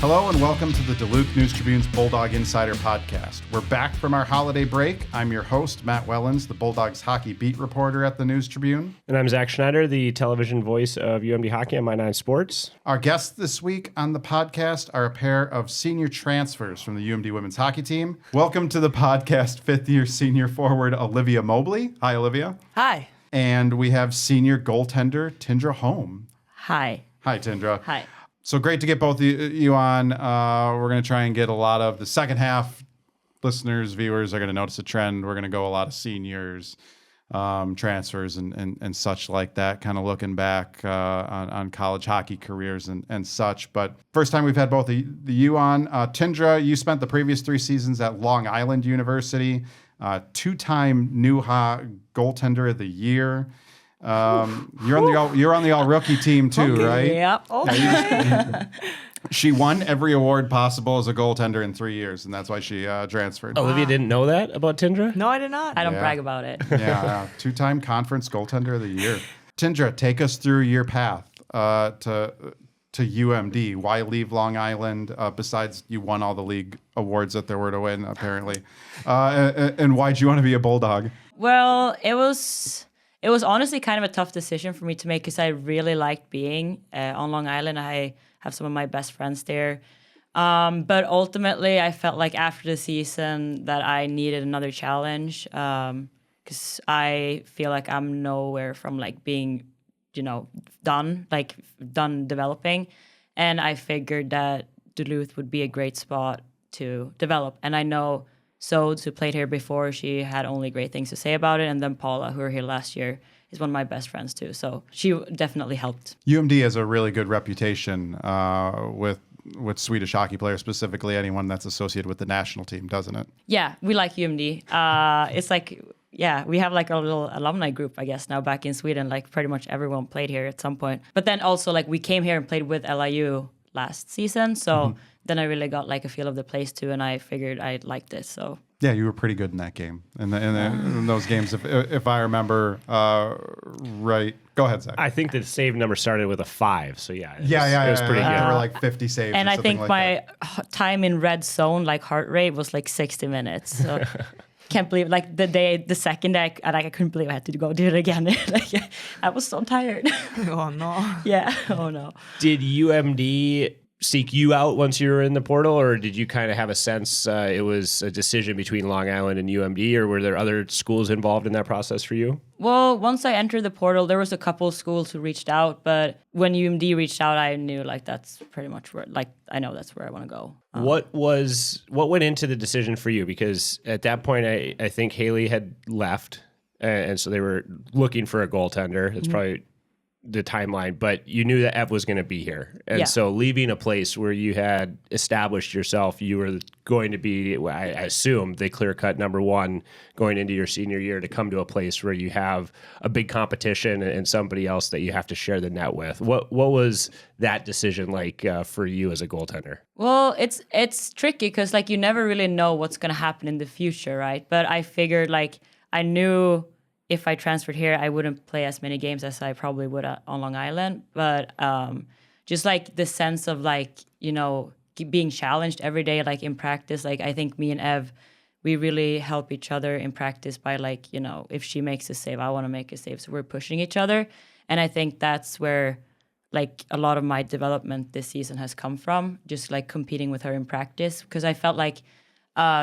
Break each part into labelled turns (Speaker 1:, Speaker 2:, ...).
Speaker 1: Hello and welcome to the Duluth News Tribune's Bulldog Insider podcast. We're back from our holiday break. I'm your host, Matt Wellens, the Bulldogs hockey beat reporter at the News Tribune.
Speaker 2: And I'm Zach Schneider, the television voice of UMD Hockey on My 9 Sports.
Speaker 1: Our guests this week on the podcast are a pair of senior transfers from the UMD women's hockey team. Welcome to the podcast, fifth-year senior forward Olivia Mobley. Hi, Olivia.
Speaker 3: Hi.
Speaker 1: And we have senior goaltender Tindra Holm.
Speaker 3: Hi.
Speaker 1: Hi, Tindra.
Speaker 3: Hi.
Speaker 1: So great to get both of you on. We're going to try and get a lot of the second half. Listeners, viewers are going to notice a trend. We're going to go a lot of seniors, transfers, and such like that, kind of looking back on college hockey careers and such. But first time we've had both of you on. Tindra, you spent the previous 3 seasons at Long Island University, 2-time NUHA goaltender of the year. You're on the all rookie team too,
Speaker 3: Okay,
Speaker 1: right?
Speaker 3: Yep. Okay.
Speaker 1: She won every award possible as a goaltender in 3 years, and that's why she transferred.
Speaker 2: Olivia didn't know that about Tindra?
Speaker 3: No, I did not. I don't
Speaker 1: Yeah.
Speaker 3: brag about it.
Speaker 1: Yeah, 2-time conference goaltender of the year. Tindra, take us through your path to UMD. Why leave Long Island? Besides, you won all the league awards that there were to win, apparently. And why'd you want to be a Bulldog?
Speaker 3: Well, it was honestly kind of a tough decision for me to make because I really liked being on Long Island. I have some of my best friends there. But ultimately, I felt like after the season that I needed another challenge because I feel like I'm nowhere from like being, done developing. And I figured that Duluth would be a great spot to develop. And I know Sodes, who played here before, she had only great things to say about it. And then Paula, who were here last year, is one of my best friends too. So she definitely helped.
Speaker 1: UMD has a really good reputation with Swedish hockey players, specifically anyone that's associated with the national team, doesn't it?
Speaker 3: Yeah, we like UMD. It's like, we have like a little alumni group, I guess, now back in Sweden. Like pretty much everyone played here at some point. But then also like we came here and played with LIU last season. So then I really got like a feel of the place too. And I figured I liked it. So
Speaker 1: yeah, you were pretty good in that game. In those games, if I remember right. Go ahead, Zach.
Speaker 2: I think the save number started with a 5, so yeah. It was pretty good.
Speaker 1: There were like 50 saves.
Speaker 3: And
Speaker 1: or
Speaker 3: I
Speaker 1: something
Speaker 3: think
Speaker 1: like
Speaker 3: my time in red zone, like heart rate, was like 60 minutes. So can't believe like the second day, I couldn't believe I had to go do it again. Like, I was so tired.
Speaker 4: Oh no.
Speaker 3: Yeah. Oh no.
Speaker 2: Did UMD seek you out once you were in the portal, or did you kind of have a sense it was a decision between Long Island and UMD, or were there other schools involved in that process for you?
Speaker 3: Well, once I entered the portal, there was a couple of schools who reached out, but when UMD reached out, I knew like that's pretty much where, like, I know that's where I want to go.
Speaker 2: What went into the decision for you? Because at that point, I think Haley had left, and so they were looking for a goaltender. That's probably the timeline, but you knew that Ev was going to be here. And so leaving a place where you had established yourself, you were going to be, I assume, the clear-cut number one going into your senior year, to come to a place where you have a big competition and somebody else that you have to share the net with. What was that decision like for you as a goaltender?
Speaker 3: Well, it's tricky because like you never really know what's going to happen in the future, right? But I figured like I knew if I transferred here, I wouldn't play as many games as I probably would on Long Island. But just like the sense of like, being challenged every day, like in practice, like I think me and Ev, we really help each other in practice by like, if she makes a save, I want to make a save. So we're pushing each other. And I think that's where like a lot of my development this season has come from, just like competing with her in practice. Because I felt like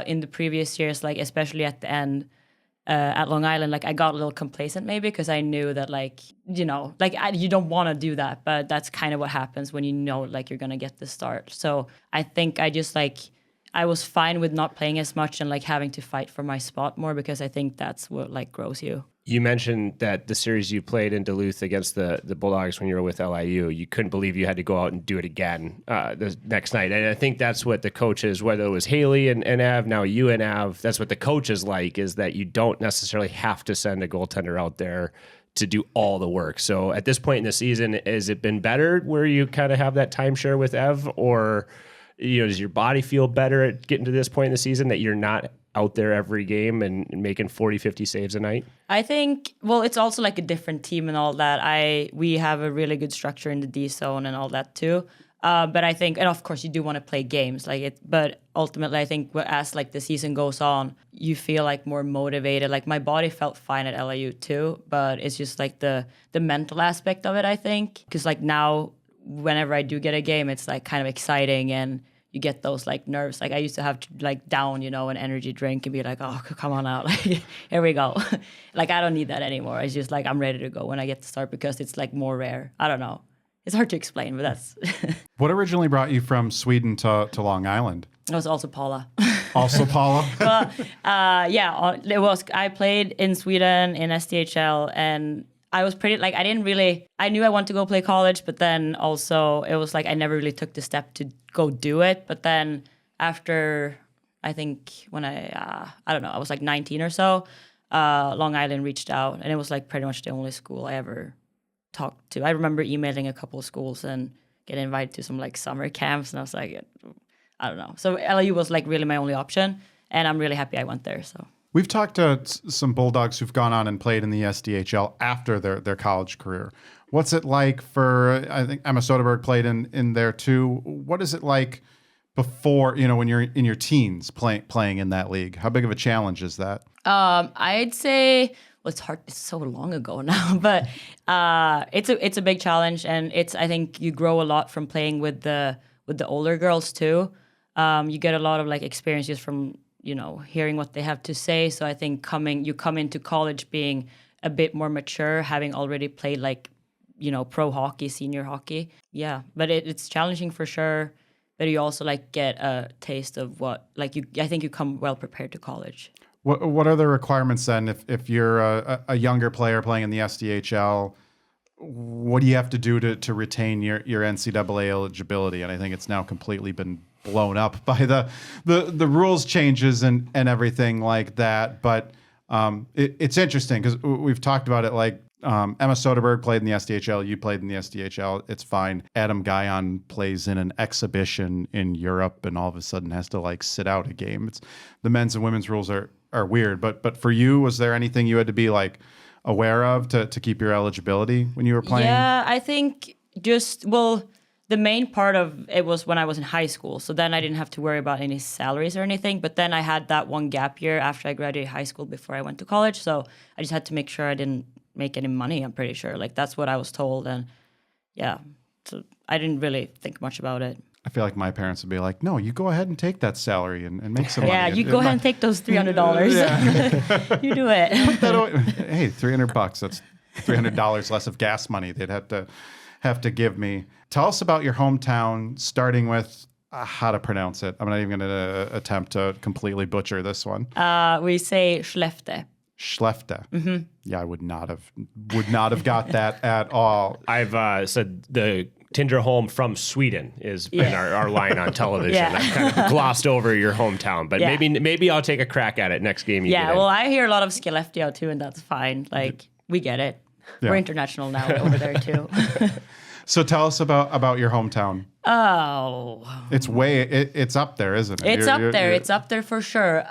Speaker 3: in the previous years, like especially at the end, at Long Island, like I got a little complacent maybe because I knew that like, you don't want to do that, but that's kind of what happens when you know like you're going to get the start. So I think I just like, I was fine with not playing as much and like having to fight for my spot more because I think that's what like grows you.
Speaker 2: You mentioned that the series you played in Duluth against the Bulldogs when you were with LIU, you couldn't believe you had to go out and do it again the next night. And I think that's what the coaches, whether it was Haley and Av, now you and Av, that's what the coaches like, is that you don't necessarily have to send a goaltender out there to do all the work. So at this point in the season, has it been better where you kind of have that timeshare with Ev, or does your body feel better at getting to this point in the season that you're not out there every game and making 40, 50 saves a night?
Speaker 3: I think, well, it's also like a different team and all that. We have a really good structure in the D zone and all that too. But I think, and of course, you do want to play games like it. But ultimately, I think as like the season goes on, you feel like more motivated. Like my body felt fine at LIU too, but it's just like the mental aspect of it. I think because like now, whenever I do get a game, it's like kind of exciting and you get those like nerves. Like I used to have to like down, an energy drink and be like, oh, come on out, like here we go. Like I don't need that anymore. It's just like I'm ready to go when I get to start because it's like more rare. I don't know. It's hard to explain, but that's.
Speaker 1: What originally brought you from Sweden to Long Island?
Speaker 3: It was also Paula.
Speaker 1: Also Paula?
Speaker 3: Yeah, it was. I played in Sweden in SDHL, and I was pretty, like, I knew I wanted to go play college, but then also it was like I never really took the step to go do it. But then after, I think when I don't know, I was like 19 or so, Long Island reached out, and it was like pretty much the only school I ever talked to. I remember emailing a couple of schools and getting invited to some like summer camps, and I was like, I don't know. So LIU was like really my only option, and I'm really happy I went there. So
Speaker 1: we've talked to some Bulldogs who've gone on and played in the SDHL after their college career. What's it like for? I think Emma Soderberg played in there too. What is it like before? When you're in your teens playing in that league. How big of a challenge is that?
Speaker 3: I'd say. Well, it's hard. It's so long ago now, but it's a big challenge, and I think you grow a lot from playing with the older girls too. You get a lot of like experience just from hearing what they have to say. So I think you come into college being a bit more mature, having already played like pro hockey, senior hockey. Yeah, but it's challenging for sure. But you also like get a taste of what I think you come well prepared to college.
Speaker 1: What are the requirements then if you're a younger player playing in the SDHL? What do you have to do to retain your NCAA eligibility? And I think it's now completely been blown up by the rules changes and everything like that. But it's interesting because we've talked about it. Like Emma Soderberg played in the SDHL. You played in the SDHL. It's fine. Adam Guyon plays in an exhibition in Europe and all of a sudden has to like sit out a game. It's the men's and women's rules are weird. But for you, was there anything you had to be like aware of to keep your eligibility when you were playing?
Speaker 3: Yeah, I think the main part of it was when I was in high school. So then I didn't have to worry about any salaries or anything. But then I had that one gap year after I graduated high school before I went to college. So I just had to make sure I didn't make any money, I'm pretty sure. Like that's what I was told. And yeah, so I didn't really think much about it.
Speaker 1: I feel like my parents would be like, no, you go ahead and take that salary and make some money.
Speaker 3: Yeah, you go ahead and take those $300. Yeah. You do it.
Speaker 1: Put that away. Hey, $300. That's $300 less of gas money they'd have to give me. Tell us about your hometown, starting with how to pronounce it. I'm not even going to attempt to completely butcher this one.
Speaker 3: We say Skellefteå.
Speaker 1: Skellefteå. Mm-hmm. Yeah, I would not have got that at all.
Speaker 2: I've said the Tindra Holm from Sweden is been our line on television.
Speaker 3: Yeah.
Speaker 2: I've kind of glossed over your hometown, but maybe I'll take a crack at it next game.
Speaker 3: Well, I hear a lot of Skellefteå too, and that's fine. Like we get it. Yeah. We're international now over there too.
Speaker 1: So tell us about your hometown.
Speaker 3: Oh,
Speaker 1: it's up there, isn't it?
Speaker 3: It's up there. It's up there for sure.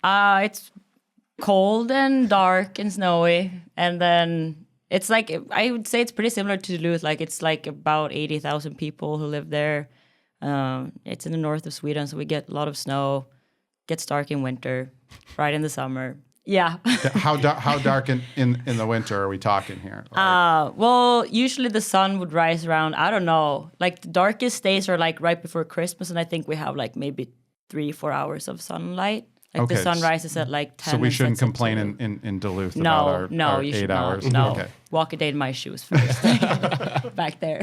Speaker 3: It's cold and dark and snowy, and then it's like I would say it's pretty similar to Duluth. Like it's like about 80,000 people who live there. It's in the north of Sweden, so we get a lot of snow. Gets dark in winter, right in the summer. Yeah.
Speaker 1: How dark in the winter are we talking here?
Speaker 3: Well, usually the sun would rise around, I don't know, like the darkest days are like right before Christmas, and I think we have like maybe 3-4 hours of sunlight. Like the sun rises at like 10.
Speaker 1: So we shouldn't complain in Duluth about our
Speaker 3: you
Speaker 1: 8
Speaker 3: should
Speaker 1: hours.
Speaker 3: Not. No,
Speaker 1: Okay.
Speaker 3: Walk a day in my shoes first. Back there.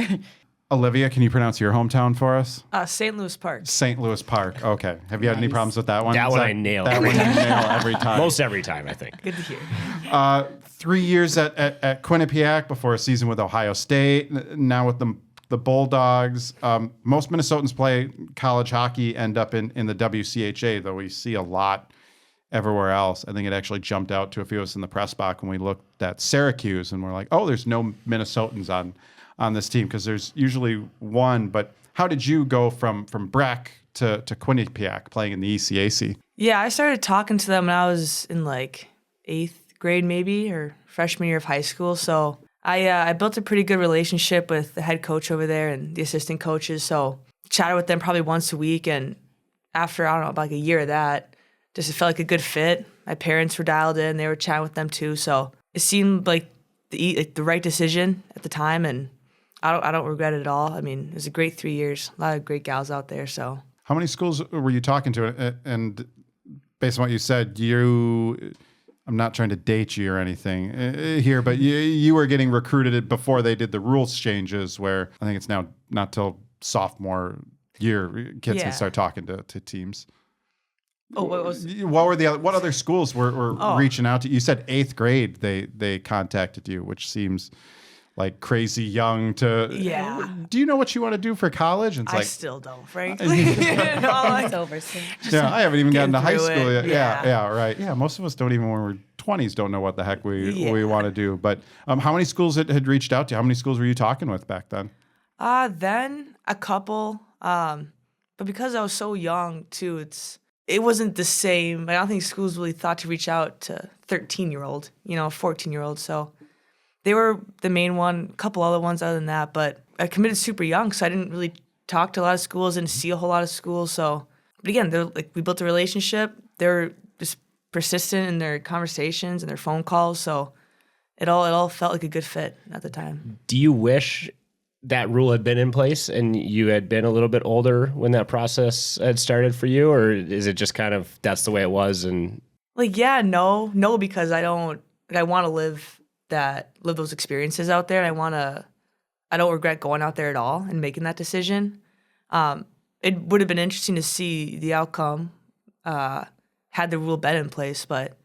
Speaker 1: Olivia, can you pronounce your hometown for us?
Speaker 4: St. Louis Park.
Speaker 1: St. Louis Park. Okay. Have you had any problems with that one?
Speaker 2: That one I nail.
Speaker 1: That one you nail every time.
Speaker 2: Most every time, I think.
Speaker 4: Good to hear.
Speaker 1: 3 years at Quinnipiac before a season with Ohio State. Now with the Bulldogs. Most Minnesotans play college hockey end up in the WCHA, though we see a lot everywhere else. I think it actually jumped out to a few of us in the press box when we looked at Syracuse and we're like, oh, there's no Minnesotans on this team because there's usually one. But how did you go from Breck to Quinnipiac playing in the ECAC?
Speaker 4: Yeah, I started talking to them when I was in like 8th grade maybe or freshman year of high school. So I built a pretty good relationship with the head coach over there and the assistant coaches. So chatted with them probably once a week. And after, I don't know, about like a year of that, just it felt like a good fit. My parents were dialed in. They were chatting with them too. So it seemed like the right decision at the time. And I don't regret it at all. I mean, it was a great 3 years. A lot of great gals out there. So
Speaker 1: How many schools were you talking to? And based on what you said, I'm not trying to date you or anything here, but you were getting recruited before they did the rules changes, where I think it's now not till sophomore year kids can start talking to teams.
Speaker 4: Oh,
Speaker 1: What other schools were reaching out to you? You said 8th grade they contacted you, which seems like crazy young to.
Speaker 4: Yeah.
Speaker 1: Do you know what you want to do for college? And it's
Speaker 4: I
Speaker 1: like,
Speaker 4: still don't, frankly.
Speaker 3: It's over soon.
Speaker 1: yeah, I haven't even gotten to high
Speaker 4: through
Speaker 1: school
Speaker 4: it.
Speaker 1: yet.
Speaker 4: Yeah.
Speaker 1: Yeah, right. Yeah, most of us don't even, when we're 20s, don't know what the heck we want to do. But how many schools had reached out to you? How many schools were you talking with back then?
Speaker 4: Then a couple. But because I was so young too, it wasn't the same. I don't think schools really thought to reach out to 13-year-old, 14-year-old. So they were the main one, a couple other ones other than that. But I committed super young, so I didn't really talk to a lot of schools, didn't see a whole lot of schools. So, but again, we built a relationship. They're just persistent in their conversations and their phone calls. So it all felt like a good fit at the time.
Speaker 2: Do you wish that rule had been in place and you had been a little bit older when that process had started for you, or is it just kind of that's the way it was? And
Speaker 4: No, because I want to live those experiences out there. I don't regret going out there at all and making that decision. It would have been interesting to see the outcome had the rule been in place, but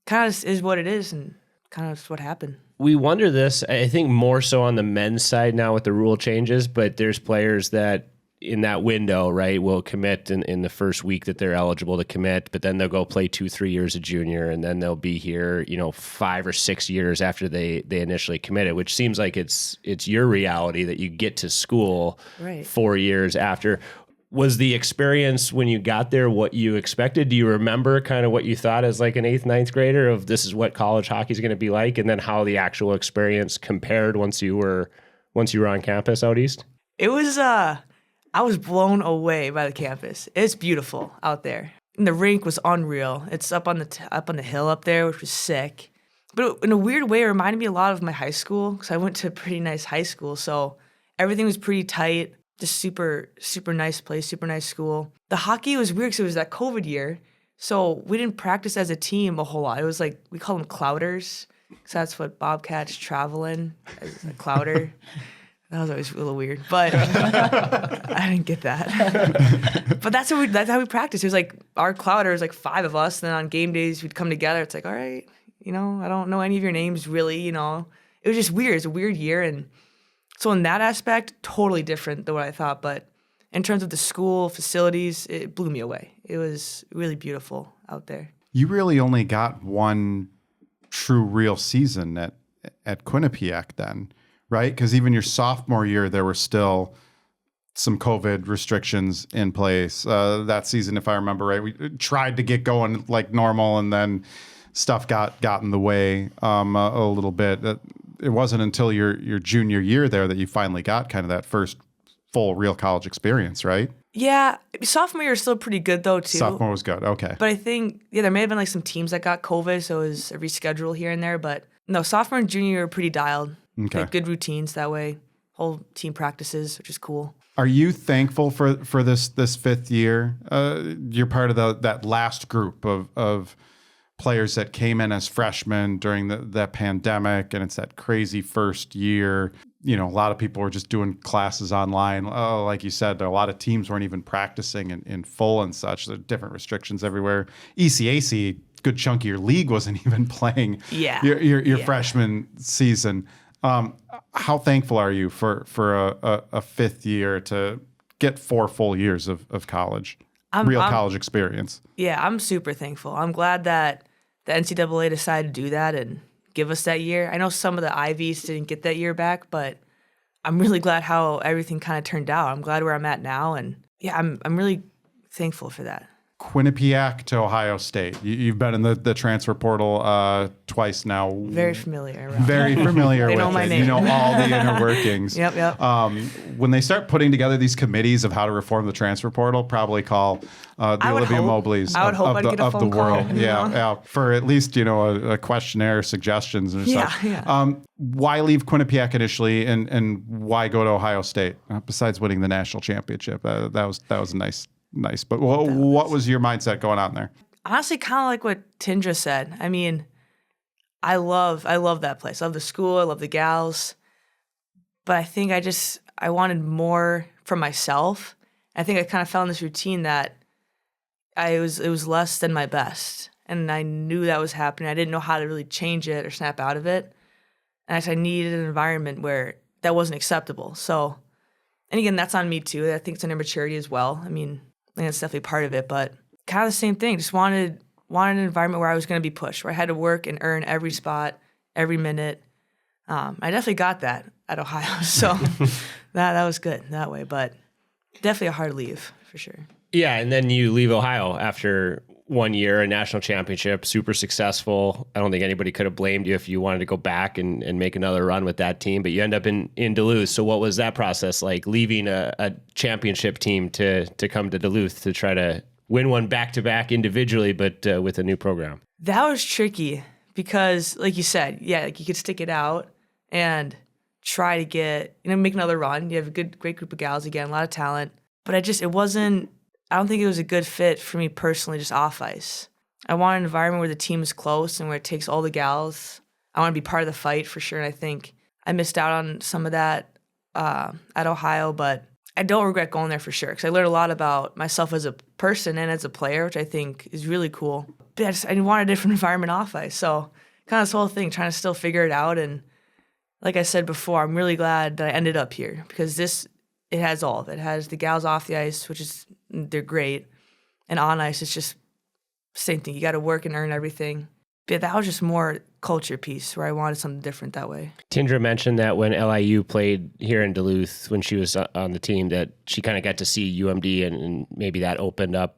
Speaker 4: kind of is what it is and kind of is what happened.
Speaker 2: we wonder this, I think more so on the men's side now with the rule changes, but there's players that in that window, right, will commit in the first week that they're eligible to commit, but then they'll go play 2-3 years of junior, and then they'll be here, 5 or 6 years after they initially committed, which seems like it's your reality that you get to school
Speaker 4: right.
Speaker 2: 4 years after. Was the experience when you got there what you expected? Do you remember kind of what you thought as like an 8th, 9th grader of this is what college hockey is going to be like, and then how the actual experience compared once you were on campus out east?
Speaker 4: It was I was blown away by the campus. It's beautiful out there. And the rink was unreal. It's up on the hill up there, which was sick. But in a weird way, it reminded me a lot of my high school because I went to a pretty nice high school. So everything was pretty tight. Just super, super nice place, super nice school. The hockey was weird because it was that COVID year. So we didn't practice as a team a whole lot. It was like, we call them clouders. So that's what Bobcats travel in, as a clouder. That was always a little weird, but I didn't get that. But that's how we practiced. It was like our clouder was like 5 of us. And then on game days, we'd come together. It's like, all right, I don't know any of your names really, It was just weird. It's a weird year. And so in that aspect, totally different than what I thought. But in terms of the school facilities, it blew me away. It was really beautiful out there.
Speaker 1: You really only got one true real season at Quinnipiac then, right? Because even your sophomore year, there were still some COVID restrictions in place. That season, if I remember right, we tried to get going like normal, and then stuff got in the way a little bit. It wasn't until your junior year there that you finally got kind of that first full real college experience, right?
Speaker 4: Yeah, sophomore year was still pretty good though too.
Speaker 1: Sophomore was good, okay.
Speaker 4: But I think, there may have been like some teams that got COVID, so it was a reschedule here and there. But no, sophomore and junior year were pretty dialed.
Speaker 1: Okay.
Speaker 4: Like good routines that way, whole team practices, which is cool.
Speaker 1: Are you thankful for this fifth year? You're part of that last group of players that came in as freshmen during that pandemic, and it's that crazy first year. A lot of people were just doing classes online. Oh, like you said, a lot of teams weren't even practicing in full and such. There are different restrictions everywhere. ECAC, good chunk of your league wasn't even playing your freshman season. How thankful are you for a fifth year to get 4 full years of college, college experience?
Speaker 4: Yeah, I'm super thankful. I'm glad that the NCAA decided to do that and give us that year. I know some of the Ivies didn't get that year back, but I'm really glad how everything kind of turned out. I'm glad where I'm at now, and yeah, I'm really thankful for that.
Speaker 1: Quinnipiac to Ohio State. You've been in the transfer portal twice now.
Speaker 4: Very familiar.
Speaker 1: Very familiar
Speaker 4: They
Speaker 1: with
Speaker 4: know my
Speaker 1: it.
Speaker 4: name.
Speaker 1: You know all the inner workings.
Speaker 4: Yep.
Speaker 1: When they start putting together these committees of how to reform the transfer portal, probably call the Olivia Mobleys
Speaker 4: I would hope I'd get a
Speaker 1: of the
Speaker 4: phone call,
Speaker 1: world.
Speaker 4: you know?
Speaker 1: Yeah, for at least a questionnaire, suggestions, or stuff.
Speaker 4: Yeah.
Speaker 1: Why leave Quinnipiac initially, and why go to Ohio State besides winning the national championship? That was nice. But what was your mindset going on there?
Speaker 4: Honestly, kind of like what Tindra said. I mean, I love that place. I love the school. I love the gals. But I think I wanted more for myself. I think I kind of fell in this routine that it was less than my best. And I knew that was happening. I didn't know how to really change it or snap out of it. And I needed an environment where that wasn't acceptable. So, and again, that's on me too. I think it's an immaturity as well. I mean, I think that's definitely part of it, but kind of the same thing. Just wanted an environment where I was going to be pushed, where I had to work and earn every spot, every minute. I definitely got that at Ohio, so that was good that way, but definitely a hard leave for sure.
Speaker 2: Yeah, and then you leave Ohio after 1 year, a national championship, super successful. I don't think anybody could have blamed you if you wanted to go back and make another run with that team, but you end up in Duluth. So what was that process like, leaving a championship team to come to Duluth to try to win one back-to-back individually, but with a new program?
Speaker 4: That was tricky because, like you said, like you could stick it out and try to make another run. You have a great group of gals, again, a lot of talent, but I don't think it was a good fit for me personally, just off ice. I want an environment where the team is close and where it takes all the gals. I want to be part of the fight for sure, and I think I missed out on some of that at Ohio, but I don't regret going there for sure because I learned a lot about myself as a person and as a player, which I think is really cool. But I want a different environment off ice, so kind of this whole thing, trying to still figure it out. And like I said before, I'm really glad that I ended up here because it has all of it. It has the gals off the ice, they're great. And on ice, it's just same thing. You got to work and earn everything. But that was just more culture piece where I wanted something different that way.
Speaker 2: Tindra mentioned that when LIU played here in Duluth, when she was on the team, that she kind of got to see UMD and maybe that opened up,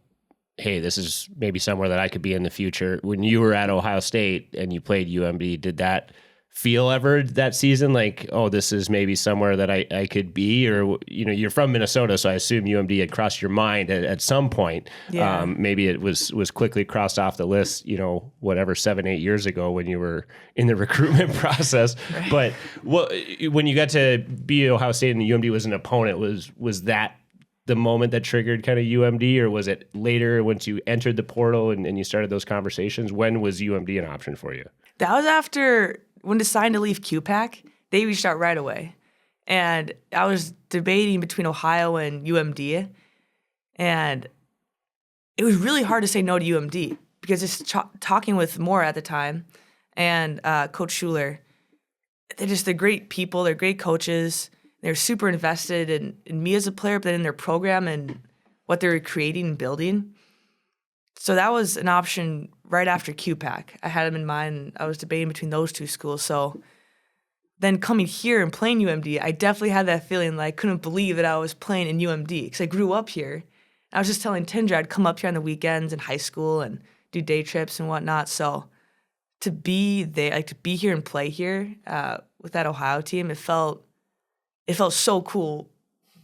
Speaker 2: hey, this is maybe somewhere that I could be in the future. When you were at Ohio State and you played UMD, did that feel ever that season like, oh, this is maybe somewhere that I could be? Or, you're from Minnesota, so I assume UMD had crossed your mind at some point.
Speaker 4: Yeah.
Speaker 2: Maybe it was quickly crossed off the list, 7-8 years ago when you were in the recruitment process. Right. But when you got to be at Ohio State and UMD was an opponent, was that the moment that triggered kind of UMD, or was it later once you entered the portal and you started those conversations? When was UMD an option for you?
Speaker 4: That was after when deciding to leave QPAC, they reached out right away. And I was debating between Ohio and UMD. And it was really hard to say no to UMD because just talking with Moore at the time and Coach Schuler, they're great people. They're great coaches. They're super invested in me as a player, but then in their program and what they were creating and building. So that was an option right after QPAC. I had them in mind. I was debating between those two schools. So then coming here and playing UMD, I definitely had that feeling like I couldn't believe that I was playing in UMD because I grew up here. I was just telling Tindra I'd come up here on the weekends in high school and do day trips and whatnot. So to be there, like to be here and play here with that Ohio team, it felt so cool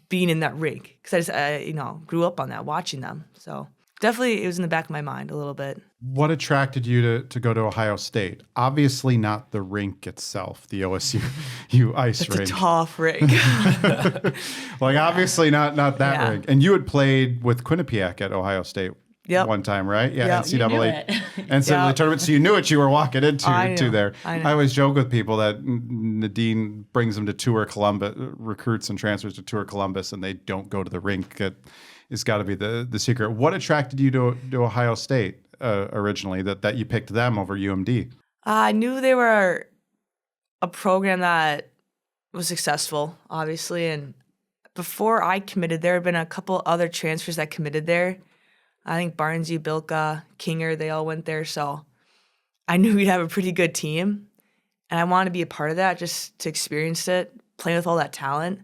Speaker 4: being in that rink because I grew up on that, watching them. So definitely it was in the back of my mind a little bit.
Speaker 1: What attracted you to go to Ohio State? Obviously not the rink itself, the OSU ice rink.
Speaker 4: It's a tough rink.
Speaker 1: Obviously not that rink. And you had played with Quinnipiac at Ohio State one time, right? Yeah,
Speaker 4: Yep.
Speaker 1: NCAA tournament. So you knew what you were walking into there. I always joke with people that Nadine brings them to tour Columbus, recruits and transfers to tour Columbus, and they don't go to the rink. It's got to be the secret. What attracted you to Ohio State originally, that you picked them over UMD?
Speaker 4: I knew they were a program that was successful, obviously. And before I committed, there had been a couple other transfers that committed there. I think Barnesy, Bilka, Kinger, they all went there. So I knew we'd have a pretty good team. And I wanted to be a part of that, just to experience it, playing with all that talent.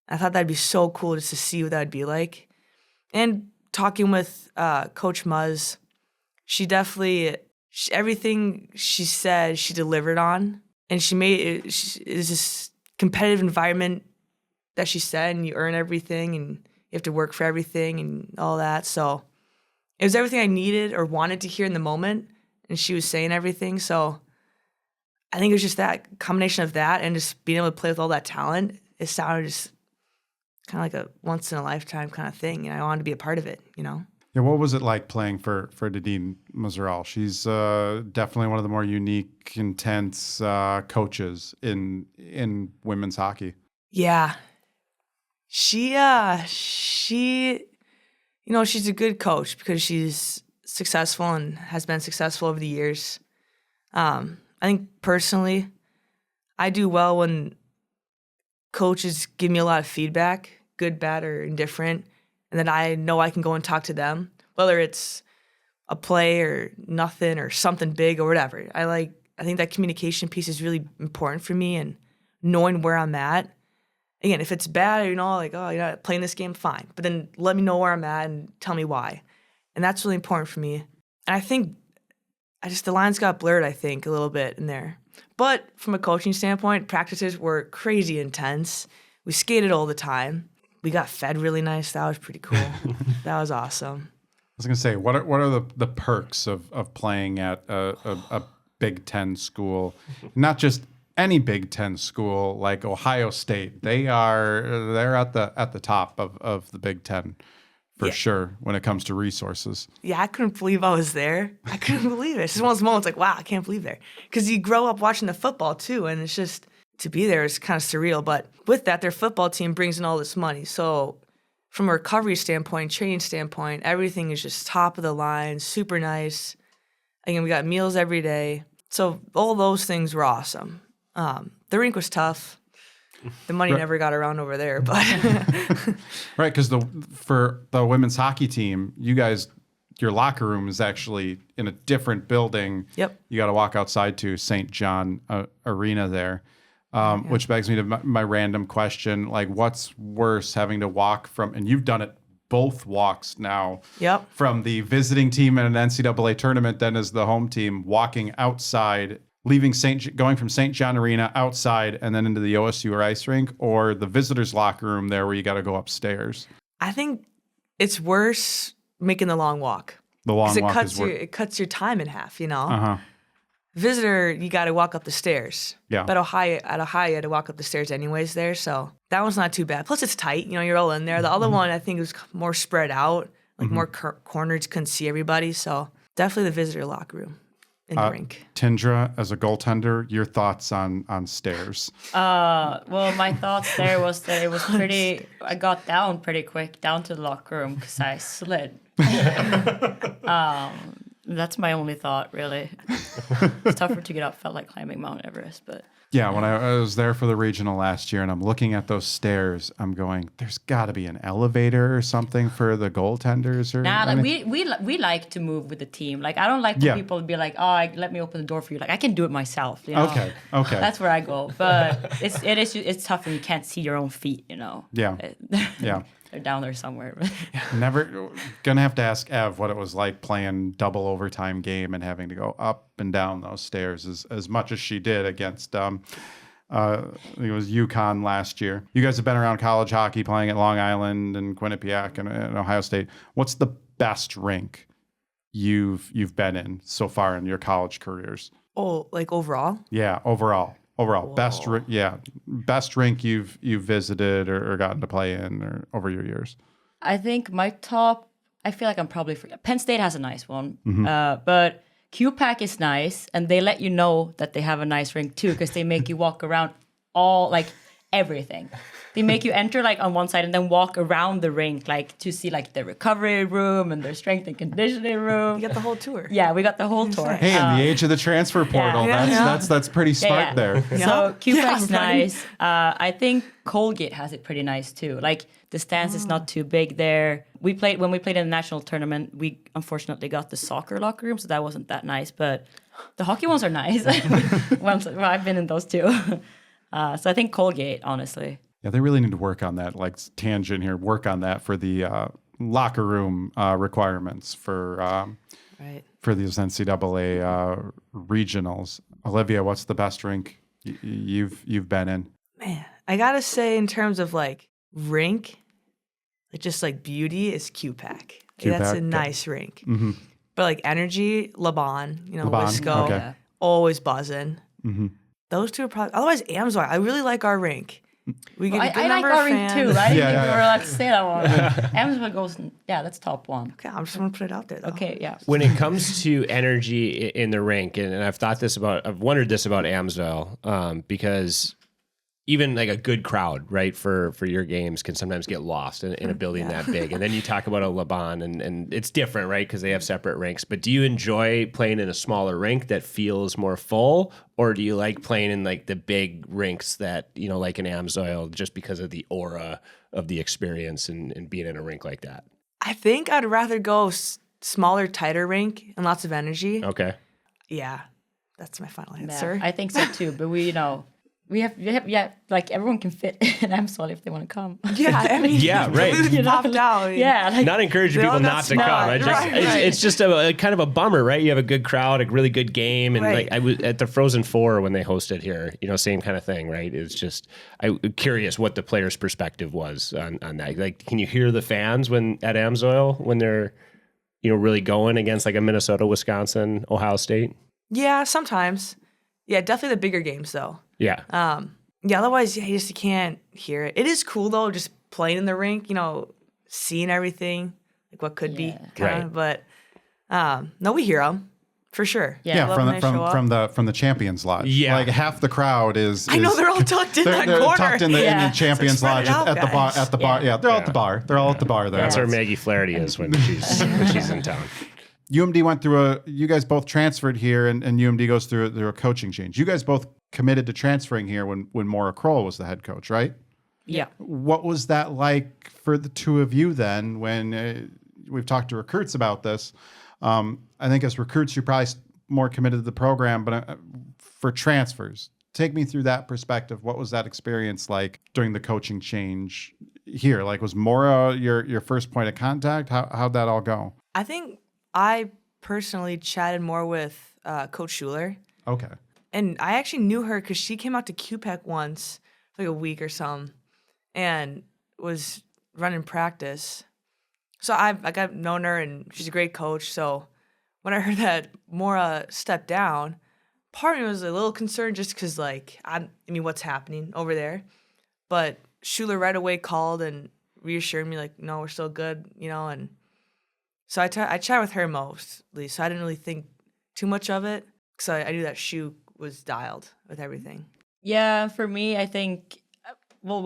Speaker 4: I thought that'd be so cool just to see what that'd be like. And talking with Coach Muzz, everything she said, she delivered on. And she made it, it's this competitive environment that she said, and you earn everything, and you have to work for everything and all that. So it was everything I needed or wanted to hear in the moment, and she was saying everything. So I think it was just that combination of that and just being able to play with all that talent. It sounded just kind of like a once-in-a-lifetime kind of thing, and I wanted to be a part of it, you know?
Speaker 1: Yeah, what was it like playing for Nadine Mazeral? She's definitely one of the more unique, intense coaches in women's hockey.
Speaker 4: Yeah. She's a good coach because she's successful and has been successful over the years. I think personally, I do well when coaches give me a lot of feedback, good, bad, or indifferent, and then I know I can go and talk to them, whether it's a play or nothing or something big or whatever. I think that communication piece is really important for me, and knowing where I'm at. Again, if it's bad, you're not playing this game, fine. But then let me know where I'm at and tell me why. And that's really important for me. And I think the lines got blurred, I think, a little bit in there. But from a coaching standpoint, practices were crazy intense. We skated all the time. We got fed really nice. That was pretty cool. That was awesome.
Speaker 1: I was going to say, what are the perks of playing at a Big Ten school? Not just any Big Ten school like Ohio State. They're at the top of the Big Ten for sure when it comes to resources.
Speaker 4: Yeah, I couldn't believe I was there. I couldn't believe it. It's just one of those moments like, wow, I can't believe there. Because you grow up watching the football too, and it's just, to be there is kind of surreal. But with that, their football team brings in all this money. So from a recovery standpoint, training standpoint, everything is just top of the line, super nice. Again, we got meals every day. So all those things were awesome. The rink was tough. The money never got around over there, but
Speaker 1: right, because for the women's hockey team, you guys, your locker room is actually in a different building.
Speaker 4: Yep.
Speaker 1: You got to walk outside to St. John Arena there, which begs me to my random question: like, what's worse, having to walk from? And you've done it both walks now.
Speaker 4: Yep.
Speaker 1: From the visiting team in an NCAA tournament, then as the home team, walking outside. Going from St. John Arena outside and then into the OSU or ice rink, or the visitors' locker room there where you got to go upstairs?
Speaker 4: I think it's worse making the long walk.
Speaker 1: The long walk is worse.
Speaker 4: It cuts your time in half, you know?
Speaker 1: Uh-huh.
Speaker 4: Visitor, you got to walk up the stairs.
Speaker 1: Yeah.
Speaker 4: But at Ohio, you had to walk up the stairs anyways there, so that one's not too bad. Plus, it's tight. You know, you're all in there. The other one, I think, was more spread out, like more corners, couldn't see everybody, so definitely the visitor locker room. In the rink.
Speaker 1: Tindra, as a goaltender, your thoughts on stairs?
Speaker 3: Well, my thoughts there was that it was pretty. I got down pretty quick down to the locker room because I slid. That's my only thought, really. It's tougher to get up. Felt like climbing Mount Everest, but.
Speaker 1: Yeah, when I was there for the regional last year and I'm looking at those stairs, I'm going, there's got to be an elevator or something for the goaltenders.
Speaker 3: We like to move with the team. Like, I don't like when people be like, let me open the door for you. Like, I can do it myself, you know?
Speaker 1: Okay.
Speaker 3: That's where I go. But it's tough when you can't see your own feet, you know?
Speaker 1: Yeah. Yeah.
Speaker 3: They're down there somewhere.
Speaker 1: Never gonna have to ask Ev what it was like playing double overtime game and having to go up and down those stairs as much as she did against I think it was UConn last year. You guys have been around college hockey playing at Long Island and Quinnipiac and Ohio State. What's the best rink you've been in so far in your college careers?
Speaker 4: Oh, like overall?
Speaker 1: Yeah, overall.
Speaker 4: Whoa.
Speaker 1: Best rink you've visited or gotten to play in or over your years.
Speaker 3: I think my top. I feel like I'm probably Penn State has a nice one, but QPAC is nice, and they let you know that they have a nice rink too because they make you walk around everything. They make you enter like on one side and then walk around the rink like to see like the recovery room and their strength and conditioning room.
Speaker 4: You got the whole tour.
Speaker 3: Yeah, we got the whole tour.
Speaker 1: Hey, in the age of the transfer portal, that's pretty smart there.
Speaker 3: So QPAC's nice. I think Colgate has it pretty nice too. Like the stands is not too big there. When we played in the national tournament, we unfortunately got the soccer locker room, so that wasn't that nice. But the hockey ones are nice. I've been in those too. So I think Colgate, honestly.
Speaker 1: Yeah, they really need to work on that. Like tangent here, work on that for the locker room requirements for
Speaker 4: Right.
Speaker 1: for these NCAA regionals. Olivia, what's the best rink you've been in?
Speaker 4: Man, I gotta say, in terms of like rink, like just like beauty, is QPAC. That's
Speaker 1: QPAC,
Speaker 4: a nice rink.
Speaker 1: Mm-hmm.
Speaker 4: But like energy, Laban,
Speaker 1: Laban,
Speaker 4: Wisco,
Speaker 1: okay.
Speaker 4: always buzzing.
Speaker 1: Mm-hmm.
Speaker 4: Those two are probably. Otherwise, Amsoil. I really like our rink. We get a good
Speaker 3: I like
Speaker 4: number of
Speaker 3: our ring
Speaker 4: fans.
Speaker 3: too. I didn't
Speaker 1: Yeah,
Speaker 3: think
Speaker 1: yeah,
Speaker 3: we
Speaker 1: yeah.
Speaker 3: were allowed to say that one. Amsoil goes, that's top one.
Speaker 4: Okay, I'm just gonna put it out there though.
Speaker 3: Okay, yeah.
Speaker 2: When it comes to energy in the rink, and I've wondered this about Amsoil, because even like a good crowd, right, for your games can sometimes get lost in a building that big. And then you talk about a Laban, and it's different, right, because they have separate rinks. But do you enjoy playing in a smaller rink that feels more full, or do you like playing in like the big rinks that, like an Amsoil, just because of the aura of the experience and being in a rink like that?
Speaker 4: I think I'd rather go smaller, tighter rink and lots of energy.
Speaker 2: Okay.
Speaker 4: Yeah, that's my final
Speaker 3: Yeah,
Speaker 4: answer.
Speaker 3: I think so too. But we have like everyone can fit in Amsoil if they want to come.
Speaker 4: Yeah, I mean,
Speaker 2: Yeah, right.
Speaker 4: Duluth
Speaker 3: You know,
Speaker 4: popped out.
Speaker 3: Yeah, like
Speaker 2: Not encouraging
Speaker 4: They all
Speaker 2: people
Speaker 4: got
Speaker 2: not to come.
Speaker 4: smart. Right,
Speaker 2: It's just a kind of a bummer, right? You have a good crowd, a really good game, and
Speaker 4: Right.
Speaker 2: like I was at the Frozen Four when they hosted here, same kind of thing, right? It's just I'm curious what the players' perspective was on that. Like, can you hear the fans at Amsoil when they're really going against like a Minnesota, Wisconsin, Ohio State?
Speaker 4: Yeah, sometimes. Yeah, definitely the bigger games though.
Speaker 2: Yeah.
Speaker 4: Yeah, otherwise, you can't hear it. It is cool though, just playing in the rink, seeing everything, like what could be, kind of. But no, we hear them for sure.
Speaker 3: Yeah,
Speaker 4: Love
Speaker 1: from
Speaker 4: when they show up.
Speaker 1: from the Champions Lodge.
Speaker 2: Yeah.
Speaker 1: Like half the crowd is.
Speaker 4: I know they're all tucked in that
Speaker 1: they're
Speaker 4: corner.
Speaker 1: tucked in the Champions
Speaker 4: So spread
Speaker 1: Lodge
Speaker 4: it out,
Speaker 1: at the bar.
Speaker 4: guys.
Speaker 1: At the bar, yeah, they're all at the bar. They're all at the bar there.
Speaker 2: That's where Maggie Flaherty is when she's in town.
Speaker 1: UMD went through you guys both transferred here, and UMD goes through a coaching change. You guys both committed to transferring here when Maura Kroll was the head coach, right?
Speaker 3: yeah.
Speaker 1: What was that like for the two of you then when we've talked to recruits about this? I think as recruits, you're probably more committed to the program, but for transfers, take me through that perspective. What was that experience like during the coaching change here? Like, was Maura your first point of contact? How'd that all go?
Speaker 4: I think I personally chatted more with Coach Schuler.
Speaker 1: Okay.
Speaker 4: And I actually knew her because she came out to QPEC once, like a week or something, and was running practice. So I got known her, and she's a great coach. So when I heard that Maura stepped down, part of me was a little concerned just because, like, I mean, what's happening over there? But Schuler right away called and reassured me, like, no, we're still good, and so I chatted with her mostly. So I didn't really think too much of it because I knew that Shu was dialed with everything.
Speaker 3: Yeah, for me, I think, when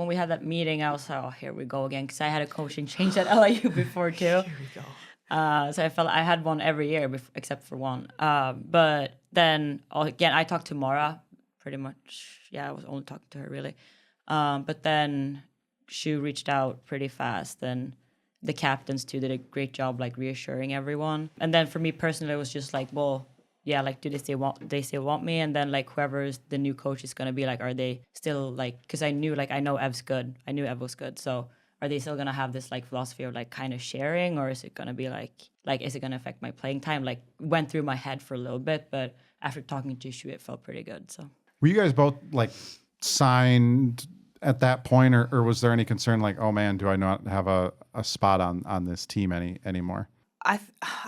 Speaker 3: we had that meeting, I was like, oh, here we go again, because I had a coaching change at LIU before too.
Speaker 4: Here we go.
Speaker 3: So I felt I had one every year except for one. But then again, I talked to Maura pretty much. Yeah, I was only talking to her really. But then she reached out pretty fast, and the captains too did a great job like reassuring everyone. And then for me personally, it was just like, well, yeah, like, do they still want me? And then like whoever the new coach is gonna be, like, are they still like? Because I know Ev's good. I knew Ev was good. So are they still gonna have this like philosophy of like kind of sharing, or is it gonna be like is it gonna affect my playing time? Like, went through my head for a little bit, but after talking to Shu, it felt pretty good. So
Speaker 1: Were you guys both like signed at that point, or was there any concern like, oh man, do I not have a spot on this team anymore?
Speaker 4: I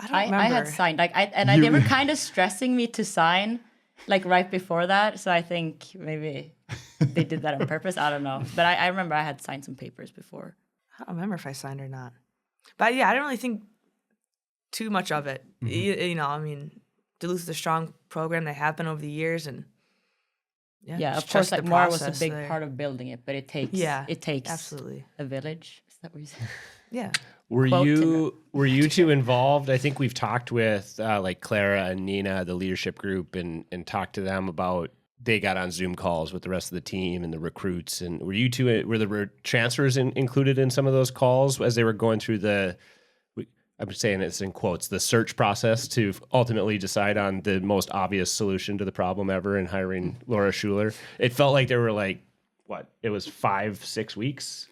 Speaker 4: don't remember.
Speaker 3: I had signed they were kind of stressing me to sign like right before that. So I think maybe they did that on purpose. I don't know. But I remember I had signed some papers before.
Speaker 4: I don't remember if I signed or not. But yeah, I didn't really think too much of it.
Speaker 1: Mm-hmm.
Speaker 4: I mean, Duluth is a strong program. They have been over the years, and
Speaker 3: Yeah,
Speaker 4: just
Speaker 3: of course,
Speaker 4: trust
Speaker 3: like
Speaker 4: the
Speaker 3: Maura was a
Speaker 4: process
Speaker 3: big
Speaker 4: there.
Speaker 3: part of building it, but it takes
Speaker 4: absolutely.
Speaker 3: a village. Is that what you said?
Speaker 4: Yeah.
Speaker 2: Were
Speaker 3: Quote
Speaker 2: you two involved? I think we've talked with like Clara and Nina, the leadership group, and talked to them about, they got on Zoom calls with the rest of the team and the recruits. And were you two, were the transfers included in some of those calls as they were going through I'm saying this in quotes, the search process to ultimately decide on the most obvious solution to the problem ever in hiring Laura Schuler? It felt like there were like, it was 5-6 weeks